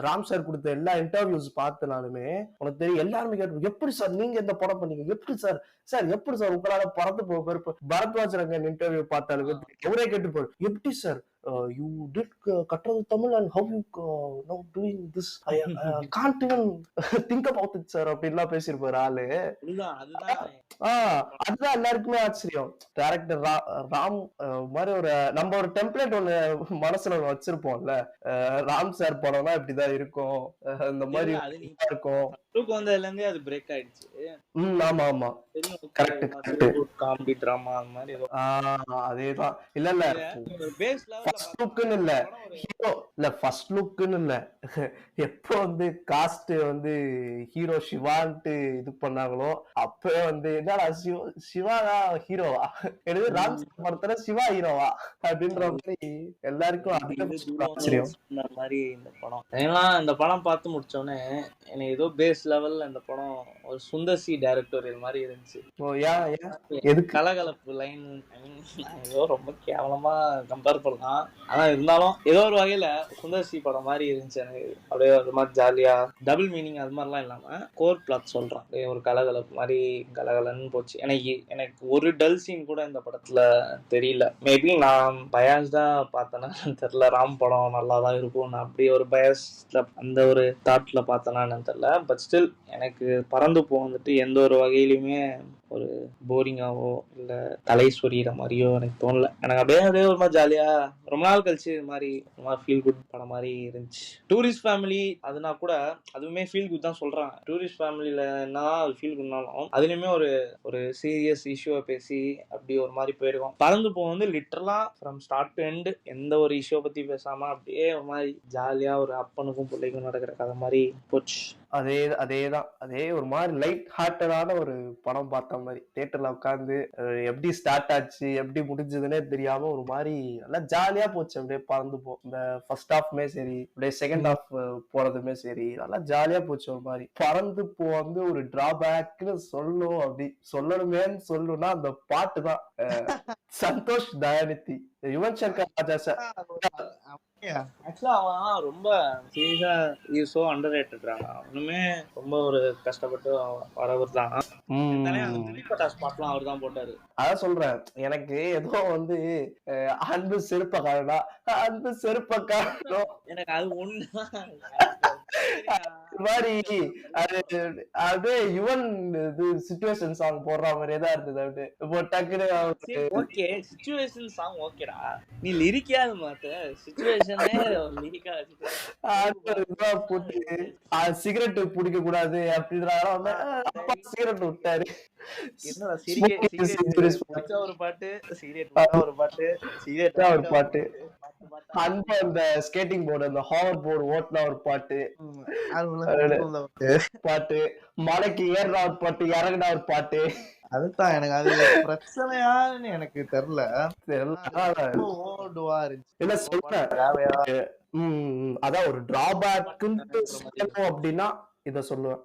ராம் சார் கொடுத்த எல்லா இன்டர்வியூஸ் பார்த்தனாலுமே உனக்கு தெரியும் எல்லாருமே கேட்டு எப்படி சார் நீங்க இந்த படம் பண்ணீங்க, எப்படி சார் எப்படி சார் உங்களால பறந்து போக பரத்வாஜ் ரங்கன் இன்டர்வியூ பார்த்தாலுமே அவரே கேட்டு போய் எப்படி சார் you did கட்டுறது Tamil and how you now doing this I can't even think about it sir அப்படின்லாம் பேசியிருப்பாரு ஆளு. அதுதான் எல்லாருக்குமே ஆச்சரியம். டைரக்டர் ராம் மாதிரி ஒரு நம்ம ஒரு டெம்ப்ளேட் ஒண்ணு மனசுல வச்சிருப்போம்ல, ராம் சார் படம்னா இப்படிதான் இருக்கும், இந்த மாதிரி இருக்கும். வந்ததுல இருந்தே அது பிரேக் ஆயிடுச்சு. ஆமா ஆமா காமெடி டிராமா அந்த மாதிரி அதேதான். இல்ல ஃபர்ஸ்ட் லுக்னு இல்ல ஹீரோ இல்ல ஃபர்ஸ்ட் லுக்னு இல்ல எப்போ வந்து காஸ்ட் வந்து ஹீரோ சிவான்ட்டு இது பண்ணாங்களோ அப்ப வந்து என்னடா சிவாதா ஹீரோவா, எனக்கு ராம் படத்துல சிவா ஹீரோவா அப்படின்ற மாதிரி எல்லாருக்கும் ஆச்சரியம் மாதிரி. இந்த படம் இந்த படம் பார்த்து முடிச்சோடனே எனக்கு ஏதோ பேஸ் லெவல்ல இந்த படம் ஒரு சுந்தர்சி டைரக்டோரியல் மாதிரி இருந்துச்சு. கலகலப்பு லைன் ஏதோ ரொம்ப கேவலமா கம்பேர் பண்ணலாம், ஆனா இருந்தாலும் ஏதோ ஒரு வகையில சுந்தர்சி படம் மாதிரி இருந்துச்சு எனக்கு. அப்படியே ஒரு மாதிரி ஜாலியா டபுள் மீனிங் அது மாதிரிலாம் இல்லாம கோர் பிளாட் சொல்றான் ஒரு கலகலப்பு மாதிரி கலகலன்னு போச்சு. எனக்கு ஒரு டல் சீன் கூட இந்த படத்துல தெரியல. மேபி நான் பயாஸ்டா பார்த்தேன்னா தெரியல, ராம் படம் நல்லா தான் இருக்கும் நான் அப்படி ஒரு பயஸ்ல அந்த ஒரு தாட்ல பார்த்தேன்னா தெரியல. பட் ஸ்டில் எனக்கு பறந்து வந்துட்டு எந்த ஒரு வகையிலுமே ஒரு போரிங்காவோ இல்ல தலை சொறிகிற மாதிரியோ எனக்கு தோணல. எனக்கு அப்படியே ஒரு மாதிரி ஜாலியா ரொம்ப நாள் கழிச்சு இது மாதிரி ஃபீல் குட் படம் மாதிரி இருந்துச்சு. டூரிஸ்ட் ஃபேமிலி அதுனா கூட அதுவுமே ஃபீல் குட் தான் சொல்றாங்க. டூரிஸ்ட் ஃபேமிலியில என்னதான் ஃபீல் குட்னாலும் அதுலயுமே ஒரு சீரியஸ் இஷ்யூவை பேசி அப்படி ஒரு மாதிரி போயிருக்கோம். பறந்து வந்து லிட்டரலா ஃப்ரம் ஸ்டார்ட் டு எண்ட் எந்த ஒரு இஷ்யூவை பத்தி பேசாம அப்படியே ஒரு மாதிரி ஜாலியா ஒரு அப்பனுக்கும் பிள்ளைக்கும் நடக்கிற கதை மாதிரி போச்சு. அதே ஒரு மாதிரி லைட் ஹார்ட்டடான ஒரு படம் பார்த்த மாதிரி தியேட்டர்ல உட்காந்து எப்படி ஸ்டார்ட் ஆச்சு எப்படி முடிஞ்சதுன்னே தெரியாம ஒரு மாதிரி நல்லா ஜாலியா போச்சு. அப்படியே பறந்து போ இந்த ஃபர்ஸ்ட் ஹாஃப்மே சரி அப்படியே செகண்ட் ஹாஃப் போறதுமே சரி நல்லா ஜாலியா போச்சு. ஒரு மாதிரி பறந்து போ வந்து ஒரு டிராபேக்னு சொல்லணும், அப்படி சொல்லணுமேன்னு சொல்லணும்னா அந்த பாட்டு தான். சந்தோஷ் தயாநிதி யுவன் சங்கர் ராஜா சார். ஆக்சுவலா அவன் ரொம்ப சீரியஸா இஸ் சோ அண்டர் ரேட்டட்றாங்க. அவனுமே ரொம்ப ஒரு கஷ்டப்பட்டு வரவர் தான். ஸ்பாட்லாம் அவர் தான் போட்டாரு. அதான் சொல்றேன், எனக்கு ஏதோ வந்து அன்பு செருப்பக்காரனா அன்பு செருப்பக்காரனும் எனக்கு அது ஒண்ணுதான் மாதிரி அது அப்படியே யுவன் இது சிச்சுவேஷன் சாங் போடுற மாதிரியே தான் இருந்தது. அப்படியே இப்போ டக்குனு ஓகே சிச்சுவேஷன் சாங் ஓகேடா, நீ லிரிக்காது மாத்த சிச்சுவேஷனே லிரிக்கா போட்டு சிகரெட் பிடிக்க கூடாது அப்படின்றாங்க. அப்பா சிகரெட் விட்டாரு. என்னடா சிகரெட் ஒரு பாட்டு, சிகரெட் ஒரு பாட்டு, சிகரெட் ஒரு பாட்டு, அன்பு அந்த ஸ்கேட்டிங் போர்டு அந்த ஹாவர் போர்டு ஓட்டுனா ஒரு பாட்டு பாட்டு, மலைக்கு ஏறினா ஒரு பாட்டு, இறங்கினா ஒரு பாட்டு. அதுதான் எனக்கு அது பிரச்சனையான்னு எனக்கு தெரியல. இல்ல சொல்றேன், அதான் ஒரு டிராபேக் அப்படின்னா இத சொல்லுவேன்.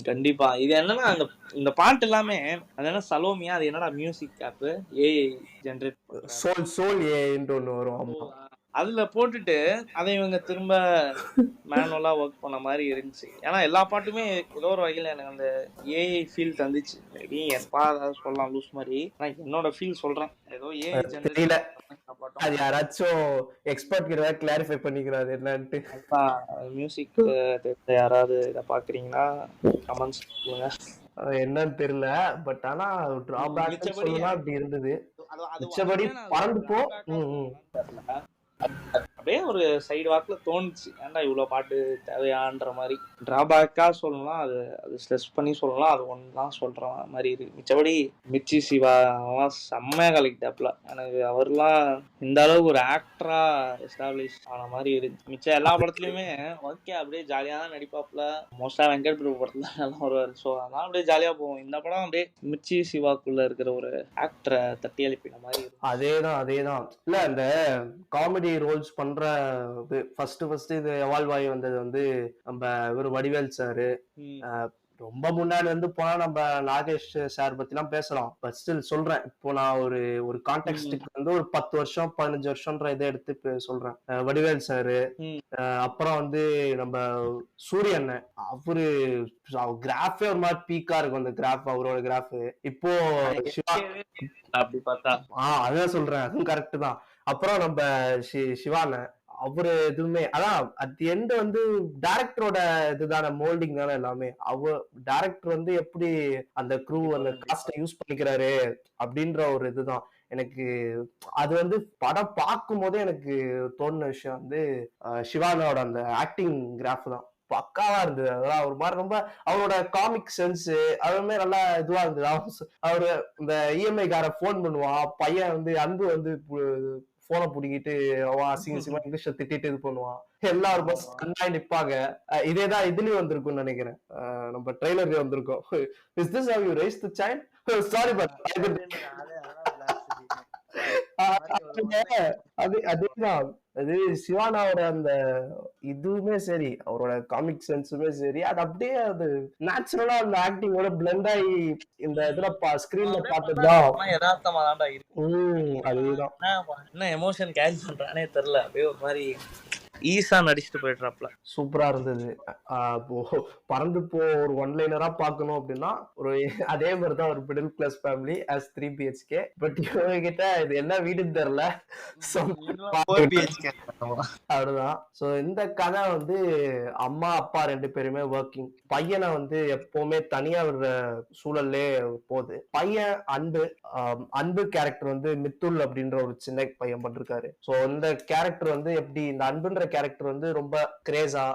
கண்டிப்பா. இது என்னன்னா இந்த பாட்டு எல்லாமே அது என்ன சலோமியா, அது என்னடா மியூசிக் ஆப் ஏஐ ஜெனரேட் சோல் ஏஐன்னு ஒண்ணு வரும். அதுல போட்டுட்டு அதை இவங்க திரும்ப மேனுவலா ஒர்க் பண்ண மாதிரி இருந்துச்சு. ஏன்னா எல்லா பாட்டுமே ஏதோ ஒரு வகையில எனக்கு அந்த ஏஐ ஃபீல் தந்துச்சு. மேபி எப்பா ஏதாவது சொல்லலாம் லூஸ் மாதிரி, நான் என்னோட ஃபீல் சொல்றேன். ஏதோ ஏஐ தெரியல, அது யாராச்சும் எக்ஸ்பர்ட் கிட்ட கிளாரிஃபை பண்ணிக்கிறாரு என்னன்ட்டு. மியூசிக் யாராவது இதை பாக்குறீங்கன்னா கமெண்ட்ஸ் சொல்லுங்க. என்னன்னு தெரியல, பட் ஆனா டிராபேக் சொல்லலாம் அப்படி இருந்தது. மிச்சபடி பறந்து போ அப்படியே ஒரு சைடு வாக்குல தோணுச்சு, ஏன்டா இவ்வளவு பாட்டு தேவையான்ற மாதிரி. டிராபேக்கா சொல்லலாம், அது ஸ்ட்ரெஸ் பண்ணி சொல்லலாம், அது ஒண்ணுதான் சொல்ற மாதிரி இருக்கு. மிச்சபடி மிர்ச்சி சிவா அவன் செம்மையா கலக்கிட்டாப்ல. எனக்கு அவர்லாம் இந்த அளவுக்கு ஒரு ஆக்டரா எஸ்டாப்ளிஷ் ஆன மாதிரி இருக்கு. மிச்சம் எல்லா படத்துலயுமே ஓகே அப்படியே ஜாலியா தான் நடிப்பாப்ல. மோஸ்டா வெங்கட் பிரபு படத்துல நல்லா வருவாரு. ஸோ அதனால அப்படியே ஜாலியா போவோம். இந்த படம் அப்படியே மிர்ச்சி சிவாக்குள்ள இருக்கிற ஒரு ஆக்டரை தட்டி எழுப்பின மாதிரி இருக்கு. அதேதான் இல்ல இந்த காமெடி ரோல்ஸ் பண்ற ஃபர்ஸ்ட் இது எவால்வ் ஆகி வந்தது வந்து நம்ம ஒரு வடிவேல் சாரு. ரொம்ப முன்னாடி வந்து போனா நம்ம நாகேஷ் சார் பத்தி எல்லாம் பேசலாம். பட் ஸ்டில் சொல்றேன், இப்போ நான் ஒரு கான்டெக்ஸ்டுக்கு வந்து ஒரு 10 வருஷம் 15 வருஷம்ன்ற இதை எடுத்து சொல்றேன். வடிவேல் சாரு, அப்புறம் வந்து நம்ம சூரியன் அவரு கிராஃபே ஒரு மாதிரி பீக்கா இருக்கும். அந்த கிராஃப் அவரோட கிராஃப் இப்போ அப்படி பார்த்தா அதான் சொல்றேன், அதுவும் கரெக்ட் தான். அப்புறம் நம்ம சிவான அவரு எதுவுமே அதான் அட் தி எண்ட் வந்து டைரக்டரோட இதுதான மோல்டிங் தானே எல்லாமே. டைரக்டர் வந்து எப்படி அந்த க்ரூ அந்த காஸ்ட யூஸ் பண்ணிக்கிறாரு அப்படின்ற ஒரு இதுதான் எனக்கு. அது வந்து படம் பார்க்கும் போதே எனக்கு தோணுன விஷயம் வந்து சிவானோட அந்த ஆக்டிங் கிராஃப் தான் பக்காவா இருந்தது. அதெல்லாம் ஒரு மாதிரி ரொம்ப அவரோட காமிக் சென்ஸ் அதுவுமே நல்லா இதுவா இருந்தது. அவரு இந்த இஎம்ஐ கார போன் பண்ணுவான், பையன் வந்து அன்பு வந்து போனை புடிக்கிட்டு அவன் அசிங்கமா இங்கிலீஷ்ல திட்டிட்டு இது பண்ணுவான். எல்லாரும் பஸ் கண்ணாய் நிப்பாங்க. இதேதான் இதுலயும் வந்திருக்கும்னு நினைக்கிறேன். நம்ம ட்ரெய்லர்ல வந்திருக்கோம். Is this how you rice the child? Sorry but அதேதான். அது சிவானாவோட அந்த இதுவுமே சரி, அவரோட காமிக் சென்ஸுமே சரி, அது அப்படியே அது நேச்சுரலா அந்த ஆக்டிங்கோட பிளெண்ட் ஆகி இந்த இதுல ஸ்கிரீன்ல பார்த்ததுதான் யதார்த்தமா தான்டா இருக்கு. அதுதான் என்ன எமோஷன் கேரி பண்றானே தெரியல, அப்படியே ஒரு மாதிரி ஈஸா நடிச்சுட்டு போயிடுறாப்ல. சூப்பரா இருந்தது. பறந்து போ ஒரு ஒன்லைனரா பாக்கணும் அப்படின்னா ஒரு அதே மாதிரிதான் ஒரு middle class family as 3 BHK. But இவங்க கிட்ட இது என்ன வீடுன்னு தெரியல, அப்படிதான். சோ இந்த கதை வந்து அம்மா அப்பா 2 பேருமே ஒர்க்கிங். பையனை வந்து எப்பவுமே தனியா விடுற சூழல்லே போகுது. பையன் அன்பு கேரக்டர் வந்து மித்துல் அப்படின்ற ஒரு சின்ன பையன் பண்ணிருக்காரு. சோ இந்த கேரக்டர் வந்து எப்படி இந்த அன்புன்ற கேரக்டர் வந்து ரொம்ப கிரேஸா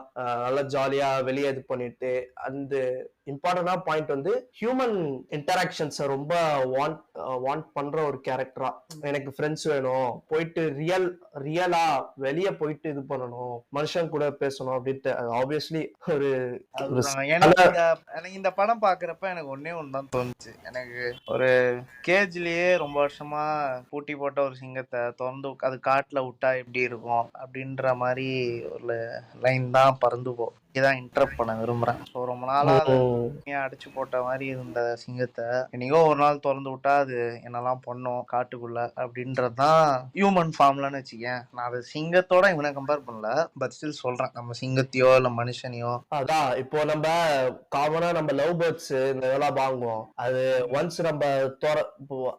நல்லா ஜாலியா வெளியே இது பண்ணிட்டு அந்த இம்பார்ட்டன்டா பாயிண்ட் வந்து ஹியூமன் இன்டராக்ஷன்ஸை ரொம்ப வாண்ட் பண்ற ஒரு கேரக்டரா எனக்கு ஃப்ரெண்ட்ஸ் வேணும், போயிட்டு ரியலா வெளியே போயிட்டு இது பண்ணணும், மனுஷன் கூட பேசணும் அப்படின்ட்டு ஆப்வியஸ்லி ஒரு எனக்கு இந்த படம் பாக்குறப்ப எனக்கு ஒன்னே ஒண்ணுதான் தோணுச்சு. எனக்கு ஒரு கேஜ்லயே ரொம்ப வருஷமா பூட்டி போட்ட ஒரு சிங்கத்தை திறந்து அது காட்டுல விட்டா எப்படி இருக்கும் அப்படின்ற மாதிரி ஒரு லைன் தான் பறந்து போ. இதான் இன்டரப்ட் பண்ண விரும்புறேன். ஸோ ரொம்ப நாளா அதை அடிச்சு போட்ட மாதிரி இருந்த சிங்கத்தை என்னைக்கோ ஒரு நாள் திறந்து விட்டா அது என்னெல்லாம் பண்ணும் காட்டுக்குள்ள அப்படின்றதுதான் ஹியூமன் ஃபார்ம்லன்னு வச்சுக்கேன். நான் அதை சிங்கத்தோட இவனை கம்பேர் பண்ணல, பட் ஸ்டில் சொல்றேன் நம்ம சிங்கத்தையோ இல்ல மனுஷனையோ. அதான் இப்போ நம்ம காமனா நம்ம லவ் பேர்ட்ஸ் இந்த இதெல்லாம் வாங்குவோம். அது ஒன்ஸ் நம்ம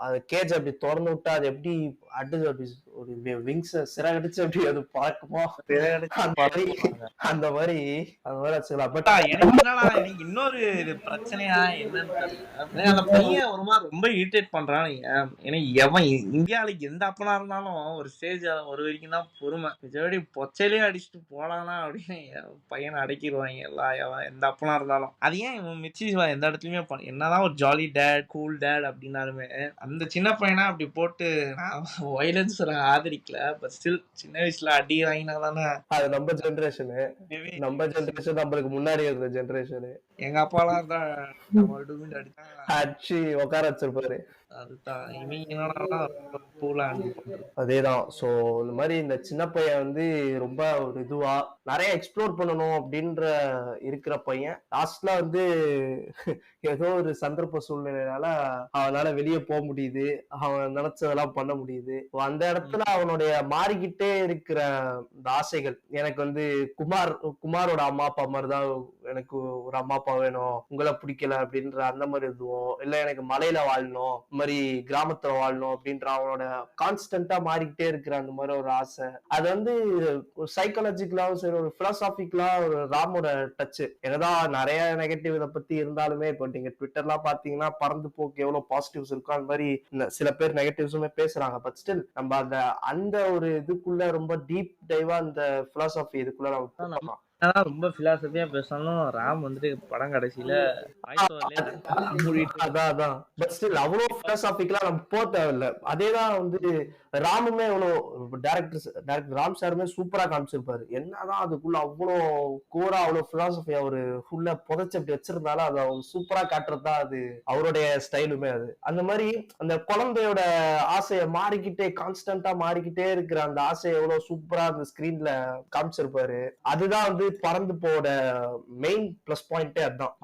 அது கேஜ் அப்படி திறந்து விட்டா அது எப்படி அடுத்து அப்படி ஒரு விங்ஸ் சிறகடிச்சு அப்படி அது பார்க்குமோ அந்த மாதிரி வச்சுக்கலாம். பட் எனக்கு இன்னொரு பிரச்சனையா என்னன்னு அந்த பையன் ஒரு மாதிரி ரொம்ப இரிட்டேட் பண்றான். ஏன்னா எவன் இந்தியாவில எந்த அப்பனா இருந்தாலும் ஒரு ஸ்டேஜ் ஒரு வரைக்கும் தான் பொறுமை, மிச்சபடி பொச்சையிலேயே அடிச்சுட்டு போலானா அப்படின்னு பையனை அடக்கிடுவாங்க எல்லாம் எந்த அப்பனா இருந்தாலும். அது ஏன் இவன் மிச்சி எந்த இடத்துலயுமே என்னதான் ஒரு ஜாலி டேட் கூல் டேட் அப்படின்னாலுமே அந்த சின்ன பையனா அப்படி போட்டு வயலன்ஸ் ஆதரிக்கல, பட் ஸ்டில் சின்ன வயசுல அடி வாங்கினா தானே அது நம்ம ஜெனரேஷனு. நம்ம ஜெனரேஷன் நம்மளுக்கு முன்னாடி இருந்த ஜெனரேஷனு. எங்க அப்பாலாம் அடிச்சு உட்கார வச்சிருப்பாரு. அதேதான். சோ இந்த மாதிரி இந்த சின்ன பையன் வந்து ரொம்ப ஒரு இதுவா நிறைய எக்ஸ்ப்ளோர் பண்ணணும் அப்படின்ற இருக்கிற பையன் லாஸ்ட்ல வந்து ஏதோ ஒரு சந்தர்ப்ப சூழ்நிலையால அவனால வெளியே போக முடியுது, அவன் நினைச்சதெல்லாம் பண்ண முடியுது. அந்த இடத்துல அவனுடைய மாறிக்கிட்டே இருக்கிற இந்த ஆசைகள், எனக்கு வந்து குமாரோட அம்மா அப்பா மாதிரிதான் எனக்கு ஒரு அம்மா அப்பா வேணும், உங்களை பிடிக்கல அப்படின்ற அந்த மாதிரி இதுவும் இல்ல, எனக்கு மலையில வாழணும், இந்த மாதிரி கிராமத்துல வாழணும் அப்படின்ற அவனோட கான்ஸ்டன்டா மாறிக்கிட்டே இருக்கிற அந்த மாதிரி ஒரு ஆசை. அது வந்து ஒரு சைக்காலஜிக்கலாவும் சரி ஒரு பிலாசாபிக்கலா ஒரு ராமோட டச். என்னதான் நிறைய நெகட்டிவ் இதை பத்தி இருந்தாலுமே இப்போ நீங்க ட்விட்டர்லாம் பாத்தீங்கன்னா பறந்து போக்கு எவ்வளவு பாசிட்டிவ்ஸ் இருக்கும், அந்த மாதிரி சில பேர் நெகட்டிவ்ஸுமே பேசுறாங்க. பட் ஸ்டில் நம்ம அந்த ஒரு இதுக்குள்ள ரொம்ப டீப் டைவா அந்த பிலாசாபி இதுக்குள்ள நம்ம ரொம்ப பிலாசபியா பேசணும். ராம் வந்துட்டு படம் கடைசியில அதான் பட் ஸ்டில் அவ்வளவு பிலாசாபிக்கலா நம்ம போக தேவையில்ல. அதேதான் வந்து ராமுமே எவ்வளவு டைரக்டர் ராம் சாருமே சூப்பரா காமிச்சிருப்பாரு. என்னதான் அதுக்குள்ள அவ்வளோ கோரா அவ்வளவு பிலாசபியா ஒரு ஃபுல்லா புதைச்சு அப்படி வச்சிருந்தாலும் அது அவங்க சூப்பரா காட்டுறதுதான் அது அவருடைய ஸ்டைலுமே. அது அந்த மாதிரி அந்த குழந்தையோட ஆசையை மாறிக்கிட்டே கான்ஸ்டன்டா மாறிக்கிட்டே இருக்கிற அந்த ஆசையை எவ்வளவு சூப்பரா அந்த ஸ்கிரீன்ல காமிச்சிருப்பாரு. அதுதான் வந்து பறந்து போட மெயின் பிளஸ் பாயிண்டே அதுதான்.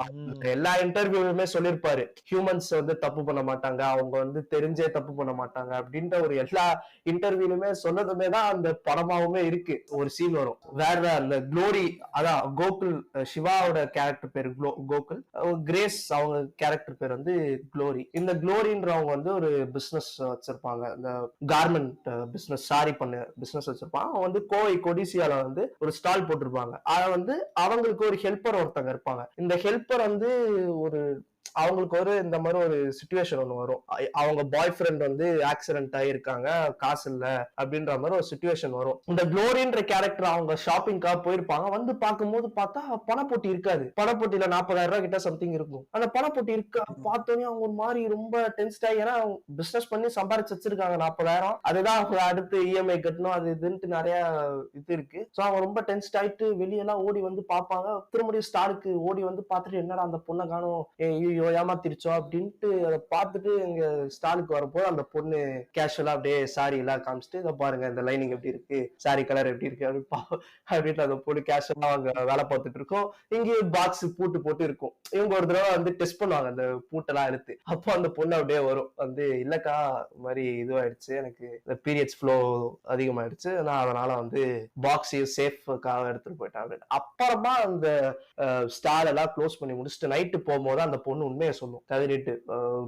எல்லா இன்டர்வியூலுமே சொல்லிருப்பாரு ஹியூமன்ஸ் வந்து தப்பு பண்ண மாட்டாங்க, அவங்க வந்து தெரிஞ்சே தப்பு பண்ண மாட்டாங்க அப்படின்ற ஒரு எல்லா இன்டர்வியூலுமே சொன்னதுமே தான் அந்த படமாவுமே இருக்கு. ஒரு சீன் வரும் வேற அந்த க்ளோரி, அதான் கோகுல், சிவாவோட கேரக்டர் பேரு கோகுல், கிரேஸ் அவங்க கேரக்டர் பேர் வந்து க்ளோரி. இந்த க்ளோரின்றவங்க வந்து ஒரு பிசினஸ் வச்சிருப்பாங்க, இந்த கார்மெண்ட் பிசினஸ், சாரி பண்ண பிசினஸ் வச்சிருப்பாங்க. அவங்க வந்து கோவை கொடிசியால வந்து ஒரு ஸ்டால் போட்டிருப்பாங்க. அத வந்து அவங்களுக்கு ஒரு ஹெல்ப்பர் ஒருத்தங்க இருப்பாங்க. இந்த ஹெல்ப்பர் வந்து ஒரு அவங்களுக்கு ஒரு இந்த மாதிரி ஒரு சிச்சுவேஷன் ஒண்ணு வரும். அவங்க பாய் ஃப்ரெண்ட் வந்து ஆக்சிடென்ட் ஆயிருக்காங்க, காசு இல்ல அப்படின்ற மாதிரி ஒரு சிச்சுவேஷன் வரும். இந்த க்ளோரின்ற கேரக்டர் அவங்க ஷாப்பிங்காக போயிருப்பாங்க. வந்து பார்க்கும்போது பார்த்தா பணப்பொட்டி இருக்காது. பணப்பொட்டியில 40,000 ரூபாய் கிட்ட சம்திங் இருக்கும். அந்த பணப்பொட்டி இருக்க பார்த்தோன்னே அவங்க ஒரு மாதிரி ரொம்ப டென்ஸ்ட் ஆகி, ஏன்னா பிசினஸ் பண்ணி சம்பாரிச்சு வச்சிருக்காங்க 40,000, அதுதான் அவங்க அடுத்து இஎம்ஐ கட்டணும், அது இதுன்ட்டு நிறைய இது இருக்கு. ஸோ அவங்க ரொம்ப டென்ஸ்ட் ஆயிட்டு வெளியெல்லாம் ஓடி வந்து பார்ப்பாங்க. திரும்படியும் ஸ்டாருக்கு ஓடி வந்து பார்த்துட்டு என்னடா அந்த பொண்ணை காணும், ஏமாத்திருச்சோம் அப்படின்ட்டு அதை பார்த்துட்டு எங்க ஸ்டாலுக்கு வரப்போ அந்த பொண்ணு கேஷுவலா அப்படியே சாரி எல்லாம் காமிச்சிட்டு, இதை பாருங்க இந்த லைனிங் எப்படி இருக்கு, சாரி கலர் எப்படி இருக்கு அப்படின்ட்டு அந்த பொண்ணு கேஷுவலா அவங்க வேலை பார்த்துட்டு இருக்கோம். இங்கேயும் பாக்ஸ் பூட்டு போட்டு இருக்கும். இவங்க ஒரு தடவை வந்து டெஸ்ட் பண்ணுவாங்க அந்த பூட்டெல்லாம் எடுத்து. அப்போ அந்த பொண்ணு அப்படியே வரும் வந்து, இல்லக்கா இந்த மாதிரி இதுவாயிடுச்சு, எனக்கு இந்த பீரியட்ஸ் ஃப்ளோ அதிகமாயிடுச்சு, நான் அதனால வந்து பாக்ஸையும் சேஃப்காக எடுத்துட்டு போயிட்டேன் அப்படின்னு. அப்புறமா அந்த ஸ்டால் எல்லாம் க்ளோஸ் பண்ணி முடிச்சுட்டு நைட்டு போகும்போது அந்த பொண்ணு உண்மையை சொல்லும். கதறிட்டு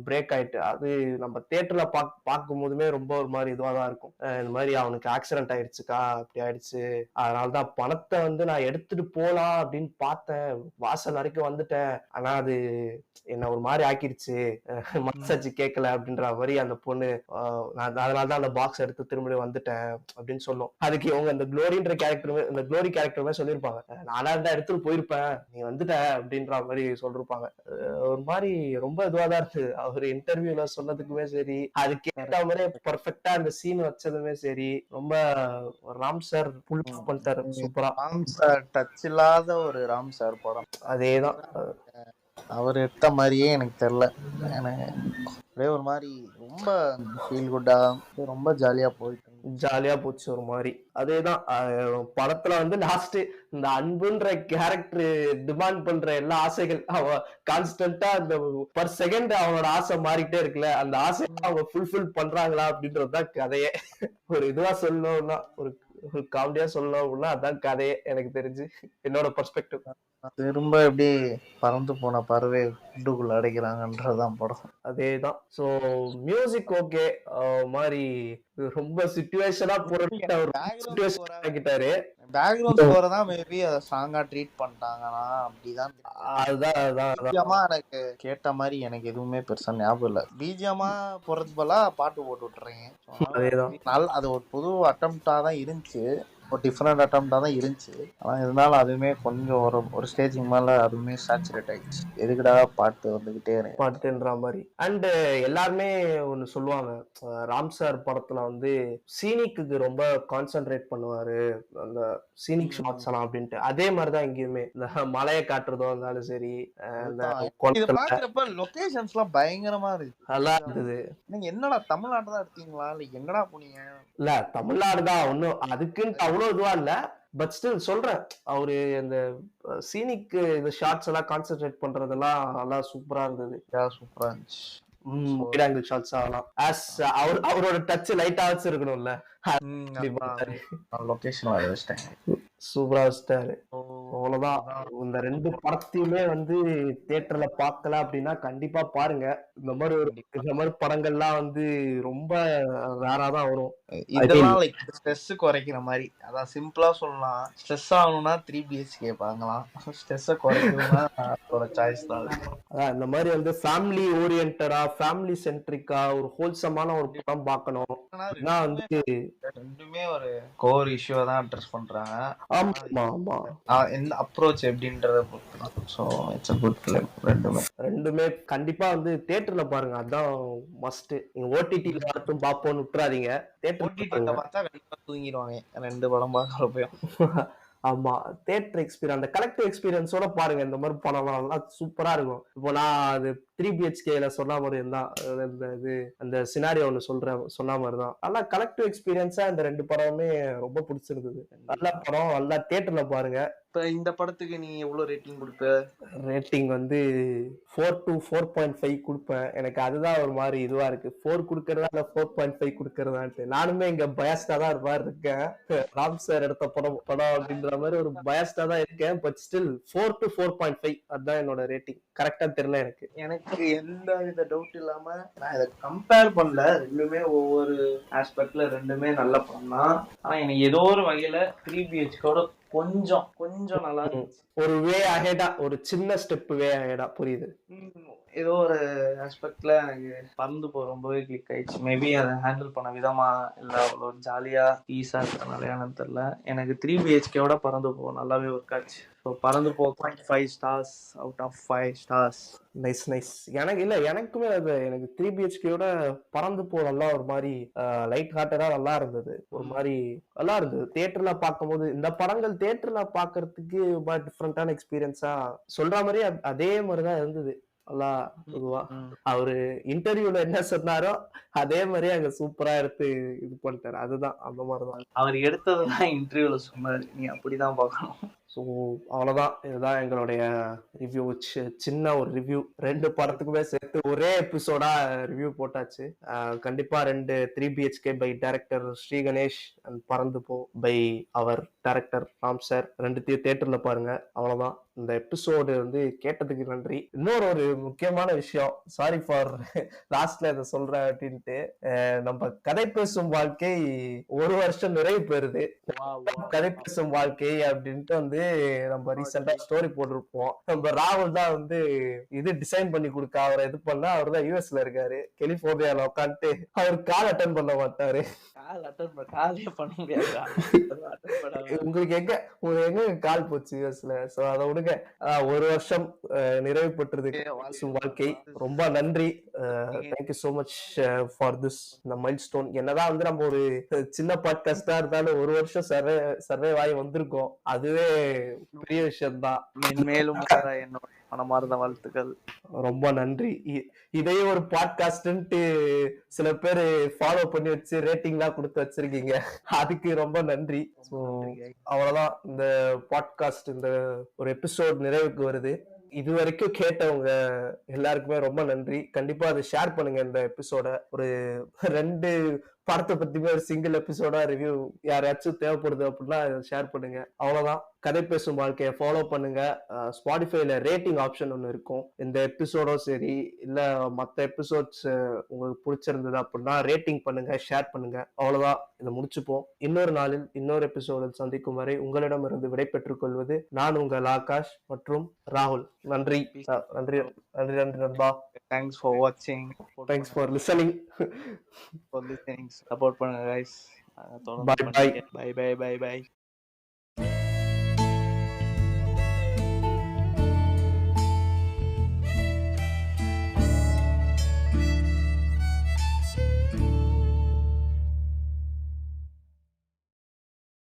பிரேக் ஆயிட்டு அது நம்ம தியேட்டர்ல பார்க்கும் போதுமே ரொம்ப ஒரு மாதிரி இதுவா தான் இருக்கும். இந்த மாதிரி அவனுக்கு ஆக்சிடென்ட் ஆயிடுச்சுக்கா, அப்படி ஆயிடுச்சு, அதனாலதான் பணத்தை வந்து நான் எடுத்துட்டு போலாம் அப்படின்னு பார்த்தேன், வாசல் வரைக்கும் வந்துட்டேன், ஆனா அது என்ன ஒரு மாதிரி ஆக்கிடுச்சு, மனசாச்சு கேட்கல அப்படின்ற மாதிரி அந்த பொண்ணு அதனாலதான் அந்த பாக்ஸ் எடுத்து திரும்ப வந்துட்டேன் அப்படின்னு சொல்லும். அதுக்கு இவங்க இந்த க்ளோரி கேரக்டருமே சொல்லியிருப்பாங்க, நானா தான் எடுத்துட்டு போயிருப்பேன், நீ வந்துட்ட அப்படின்ற மாதிரி சொல்லிருப்பாங்க. ஒரு மாதிரி ரொம்ப இதுவாதான் இருக்கு அவர் இன்டர்வியூல சொன்னதுக்குமே சரி, அதுக்கு ஏற்ற மாதிரி பெர்ஃபெக்டா அந்த சீன் வச்சதுமே சரி, ரொம்ப ராம் சார் புல் பண்ணிட்டாரு சூப்பரா. ராம் சார் டச் இல்லாத ஒரு ராம் சார் படம் அதேதான். அவர் எடுத்த மாதிரியே எனக்கு தெரியல. எனக்கு அப்படியே ஒரு மாதிரி ரொம்ப ஃபீல் குட்டா ரொம்ப ஜாலியா போச்சு ஒரு மாதிரி. அதேதான் படத்துல வந்து லாஸ்ட் இந்த அன்புன்ற கேரக்டர் டிமாண்ட் பண்ற எல்லா ஆசைகள் அவ கான்ஸ்டன்டா அந்த பர் செகண்ட் அவனோட ஆசை மாறிக்கிட்டே இருக்குல்ல, அந்த ஆசை அவங்க ஃபுல்ஃபில் பண்றாங்களா அப்படின்றதுதான் கதையே. ஒரு இதுவா சொல்லணும்னா, ஒரு காமெடியா சொல்லணும்னா அதான் கதையே எனக்கு தெரிஞ்சு, என்னோட பெர்ஸ்பெக்டிவ். திரும்ப எப்படி பறந்து போன பறவை குண்டுக்குள்ள அடைக்கிறாங்கன்றதான் படம். அதேதான். சோ மியூசிக் ஓகே மாதிரி ரொம்ப சிச்சுவேஷனா போறாரு, பேக்ரவுண்ட் ஸ்கோரை தான் மேபி அதை சாங்கா ட்ரீட் பண்ணிட்டாங்கன்னா அப்படிதான். பிஜிஎம்மா எனக்கு கேட்ட மாதிரி எனக்கு எதுவுமே பெருசா ஞாபகம் இல்லை. பிஜிஎம்மா போறது போல பாட்டு போட்டு விட்டுறீங்க, அது ஒரு புது அட்டம்ப்டா தான் இருந்துச்சு, ஒரு டிஃப்ரெண்ட் அட்டம்ப்டா தான் இருந்துச்சு. ஆனா இருந்தாலும் அதுவுமே கொஞ்சம் ஒரு ஸ்டேஜிங் மேல அதுவுமே சேச்சுரேட் ஆயிடுச்சு, எதுக்குடா பாட்டு வந்துகிட்டே பாட்டுன்ற மாதிரி. அண்ட் எல்லாருமே ஒண்ணு சொல்லுவாங்க, ராம் சார் படத்துல வந்து சீனிக்கு ரொம்ப கான்சென்ட்ரேட் பண்ணுவாரு, அந்த சீனிக் ஷாட்ஸ் எல்லாம் அப்படின்ட்டு. அதே மாதிரிதான் இங்கேயுமே இந்த மலையை காட்டுறதோ இருந்தாலும் சரி, லொகேஷன்ஸ் எல்லாம் பயங்கரமா இருக்கு, நல்லா இருந்தது. நீங்க என்னடா தமிழ்நாடு தான் எடுத்தீங்களா இல்ல எங்கடா போனீங்க? இல்ல தமிழ்நாடு தான், ஒன்னும் அதுக்குன்னு அவ்வளவு இதுவா இல்ல, பட் ஸ்டில் சொல்றேன், அவரு அந்த சீனிக்கு இந்த ஷாட்ஸ் எல்லாம் கான்சென்ட்ரேட் பண்றதெல்லாம் நல்லா சூப்பரா இருந்தது. சூப்பரா இருந்துச்சு. வைட் ஆங்கிள் ஷாட்ஸ் ஆகலாம், அவரோட டச் லைட்டா வச்சிருக்கணும்ல, சூப்பரா வச்சிட்டாரு. அவ்வளவுதான். இந்த 2 படத்தையுமே வந்து தியேட்டர்ல பார்க்கல அப்படின்னா கண்டிப்பா பாருங்க. இந்த மாதிரி படங்கள்லாம் வந்து ரொம்ப ரேரா தான் வரும். இதெல்லாம் லைக் ஸ்ட்ரெஸ் குறைக்கிற மாதிரி, அதான் சிம்பிளா சொல்லலாம், ஸ்ட்ரெஸ் ஆகணும்னா 3BHK பார்க்கலாம், ஸ்ட்ரெஸ் குறைக்கணும்னா அதோட சாய்ஸ் தான். அதான் இந்த மாதிரி வந்து ஃபேமிலி ஓரியன்டடா, ஃபேமிலி சென்ட்ரிக்கா ஒரு ஹோல்சமான ஒரு படம் பார்க்கணும். வந்து ரெண்டுமே ஒரு கோர் இஷ்யூவை தான் அட்ரஸ் பண்றாங்க. அப்ரோச் எப்படின்றத பொறுத்து. So it's a good film. ரெண்டுமே கண்டிப்பா வந்து தியேட்டர்ல பாருங்க, அதான் மஸ்ட். நீங்க ஓடிடில மட்டும் பாப்போன்னு விட்டுறாதீங்க, தியேட்டர்ல பார்த்தா கண்டிப்பா தூங்கிடுவாங்க 2 படம் பார்க்கறப்ப. ஆமா, தியேட்டர் எக்ஸ்பீரியன்ஸ், அந்த கலெக்டிவ் எக்ஸ்பீரியன்ஸோட பாருங்க, இந்த மாதிரி படம்லாம் சூப்பரா இருக்கும். இப்போ நான் அது 3BHKல சொன்ன மாதிரி தான், அந்த சினாரியோ ஒண்ணு சொன்ன மாதிரி தான், நல்லா கலெக்டிவ் எக்ஸ்பீரியன்ஸா இந்த 2 படமுமே ரொம்ப பிடிச்சிருந்தது. நல்ல படம், நல்லா தியேட்டர்ல பாருங்க. இப்ப இந்த படத்துக்கு நீ எவ்வளவு ரேட்டிங் கொடுப்ப? ரேட்டிங் வந்து 4 to 4.5 கொடுப்பேன். எனக்கு அதுதான் ஒரு மாதிரி இதுவா இருக்கு, 4 கொடுக்கறதா இல்ல 4.5 கொடுக்கறதான்ட்டு. நானுமே இங்க பயாஸ்டா தான் இருக்கேன், ராம் சார் எடுத்த படம் அப்படின்ற மாதிரி ஒரு பயாஸ்டா தான் இருக்கேன். பட் ஸ்டில் 4 to 4.5 அதுதான் என்னோட ரேட்டிங். கரெக்டா தெரியல எனக்கு எந்த வித டவுட் இல்லாம நான் இதை கம்பேர் பண்ணல, ரெண்டுமே ஒவ்வொரு ஆஸ்பெக்ட்ல ரெண்டுமே நல்ல படம் தான். ஆனா எனக்கு ஏதோ ஒரு வகையில 3BHKோட கொஞ்சம் நல்லா இருந்துச்சு, ஒரு வே அஹெடா, ஒரு சின்ன ஸ்டெப் வே அஹெடா. புரியுது, ஏதோ ஒரு ஆஸ்பெக்ட்ல எனக்கு பறந்து போ ரொம்பவே கிளிக் ஆயிடுச்சு. மேபி அதை ஹேண்டில் பண்ண விதமா இல்ல அவ்வளோ ஜாலியா ஈஸா இருக்கிறனாலயானு தெரியல, எனக்கு 3BHKவோட பறந்து போ நல்லாவே ஒர்க் ஆச்சு. ஸோ பறந்து Po 0.5 stars out of 5 stars. Nice. எனக்குமே எனக்கு 3BHKயோட பறந்து போ நல்லா ஒரு மாதிரி லைட் ஹார்ட்டடா நல்லா இருந்தது, ஒரு மாதிரி நல்லா இருந்தது. தியேட்டர்ல பார்க்கும்போது இந்த படங்கள் தியேட்டர்ல பாக்குறதுக்கு டிஃப்ரெண்டான எக்ஸ்பீரியன்ஸா சொல்ற மாதிரி அதே மாதிரிதான் இருந்தது. நல்லா பொதுவா அவரு இன்டர்வியூல என்ன சொன்னாரோ அதே மாதிரி அங்க சூப்பரா எடுத்து இது பண்ணிட்டாரு. அதுதான், அந்த மாதிரிதான் அவர் எடுத்ததுதான் இன்டர்வியூல சொன்னாரு, நீ அப்படிதான் பார்க்கணும். ஸோ அவ்வளோதான், இதுதான் எங்களுடைய ரிவ்யூ. சின்ன ஒரு ரிவ்யூ, 2 படத்துக்குமே சேர்த்து ஒரே எபிசோடா ரிவ்யூ போட்டாச்சு. கண்டிப்பா 2 3BHK by director Sri Ganesh and Parandhu Po by அவர் டைரக்டர் ராம் சார், 2த்தையும் தியேட்டர்ல பாருங்க. அவ்வளவுதான், இந்த எபிசோடு வந்து கேட்டதுக்கு நன்றி. இன்னொரு ஒரு முக்கியமான விஷயம், சாரி ஃபார் லாஸ்ட்ல இதை சொல்றேன் அப்படின்ட்டு, நம்ம கதை பேசும் வாழ்க்கை 1 வருஷம் நிறைவு பெறுது. கதை பேசும் வாழ்க்கை அப்படின்ட்டு வந்து நம்ம ரீசெண்டா ஸ்டோரி போட்டிருப்போம். நம்ம ராகுல் தான் வந்து இது டிசைன் பண்ணி கொடுக்க, அவரை இது பண்ணா, அவர் தான் யூஎஸ்ல இருக்காரு, கலிபோர்னியால உட்காந்துட்டு அவர் கால் அட்டன் பண்ண மாட்டாரு. காலே பண்ண முடியாது. உங்களுக்கு எங்க கால் போச்சு யூஎஸ்ல? சோ அதை விடுங்க. 1 வருஷம் நிறைவு பெற்றது பேசும் வாழ்க்கை. ரொம்ப நன்றி. Thank you so much for this இந்த மைல் ஸ்டோன். என்னதான் வந்து நம்ம ஒரு சின்ன பாட்காஸ்டா இருந்தாலும் 1 வருஷம் சர்வே ஆகி வந்திருக்கோம், அதுவே பெரிய விஷயம் தான். மேலும் என்னோட மனமார்ந்த வாழ்த்துக்கள். ரொம்ப நன்றி. இதையும் ஒரு பாட்காஸ்ட்ன்ட்டு சில பேர் ஃபாலோ பண்ணி வச்சு ரேட்டிங்லாம் கொடுத்து வச்சிருக்கீங்க, அதுக்கு ரொம்ப நன்றி. ஸோ அவ்வளவுதான், இந்த பாட்காஸ்ட் இந்த ஒரு எபிசோட் நிறைவுக்கு வருது. இது வரைக்கும் கேட்டவங்க எல்லாருக்குமே ரொம்ப நன்றி. கண்டிப்பா அதை ஷேர் பண்ணுங்க. இந்த எபிசோட ஒரு 2 படத்தை பத்தியுமே ஒரு சிங்கிள் எபிசோடா ரிவ்யூ யாராச்சும் தேவைப்படுது அப்படின்னா ஷேர் பண்ணுங்க. அவ்வளவுதான், கதை பேசும் வாழ்க்கையை ஃபாலோ பண்ணுங்க. ஸ்பாட்டிஃபைல ரேட்டிங் ஆப்ஷன் ஒன்று இருக்கும். இந்த எபிசோடும் சரி இல்ல மற்ற எபிசோட்ஸ் உங்களுக்கு பிடிச்சிருந்தது அப்படின்னா ரேட்டிங் பண்ணுங்க, ஷேர் பண்ணுங்க. அவ்வளவுதான், இதை முடிச்சுப்போம். இன்னொரு நாளில் இன்னொரு எபிசோடில் சந்திக்கும் வரை உங்களிடமிருந்து விடை பெற்றுக் கொள்வது நான் உங்கள் ஆகாஷ் மற்றும் ராகுல். நன்றி நன்றி நன்றி நன்றி நண்பா. Thanks for watching. Thanks for listening. For listening. Support பண்ணுங்க guys. Bye bye. Bye bye bye bye.